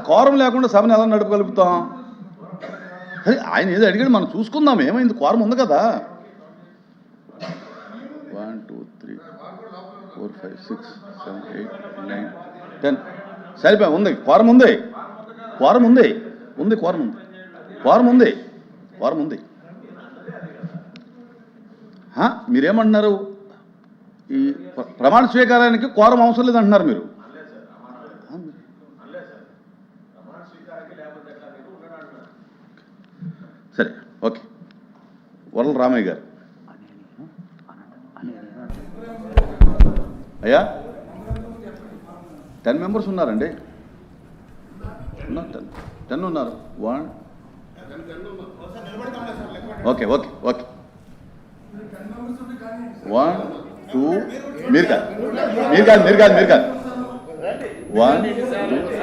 Quorum లేకుండా సభను ఎలా నడపగలుగుతాం? ఆయన ఏదో అడిగాడు, మనం చూసుకుందాం ఏమైంది, కోరం ఉంది కదా. 1 2 3 4 5 6 7 8 9 10 సరిపోయి ఉంది, కోరం ఉంది, కోరం ఉంది, ఉంది కోరం ఉంది, కోరం ఉంది, కోరం ఉంది. మీరేమంటున్నారు? ఈ ప్రమాణ స్వీకారానికి కోరం అవసరం లేదంటున్నారు మీరు. సరే, ఓకే. వరల రామయ్య గారు. అయ్యా 10 మెంబర్స్ ఉన్నారండి. 10 ఉన్నారు. 1 ఓకే ఓకే ఓకే 1 2 మీరు కాదు 1 2 3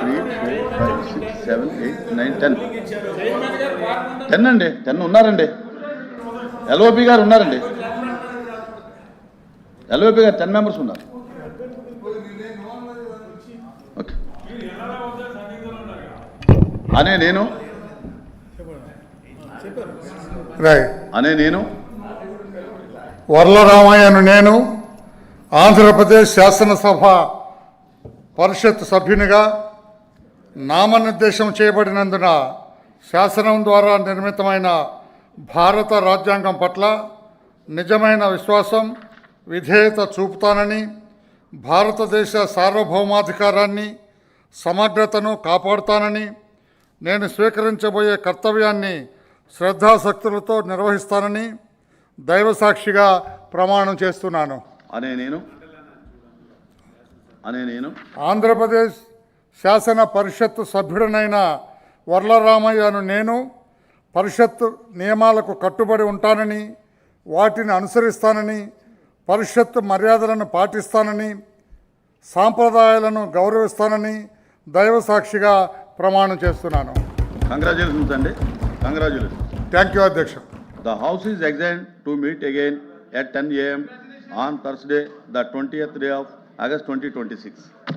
4 5 6 7 8 9 10 అండి. 10 ఉన్నారండి. ఎల్ఓపి గారు ఉన్నారండి. ఎల్ఓపి గారు 10 మెంబర్స్ ఉన్నారు. ఓకే. అనే నేను వర్ల రామయ్యను నేను ఆంధ్రప్రదేశ్ శాసనసభ పరిషత్ సభ్యునిగా నామనిర్దేశం చేయబడినందున శాసనం ద్వారా నిర్మితమైన భారత రాజ్యాంగం పట్ల నిజమైన విశ్వాసం, విధేయత చూపుతానని, భారతదేశ సార్వభౌమాధికారాన్ని, సమగ్రతను కాపాడుతానని, నేను స్వీకరించబోయే కర్తవ్యాన్ని శ్రద్ధాశక్తులతో నిర్వహిస్తానని దైవసాక్షిగా ప్రమాణం చేస్తున్నాను. అనే నేను ఆంధ్రప్రదేశ్ శాసన పరిషత్ సభ్యుడనైన వర్ల రామయ్యను నేను పరిషత్ నియమాలకు కట్టుబడి ఉంటానని, వాటిని అనుసరిస్తానని, పరిషత్ మర్యాదలను పాటిస్తానని, సాంప్రదాయాలను గౌరవిస్తానని దైవసాక్షిగా ప్రమాణం చేస్తున్నాను. కంగ్రాచులేషన్స్ అండి. కంగ్రాచులేషన్స్. థ్యాంక్ యూ అధ్యక్ష. The House is adjourned to meet again at 10 a.m. on Thursday, the 20th day of August 2026.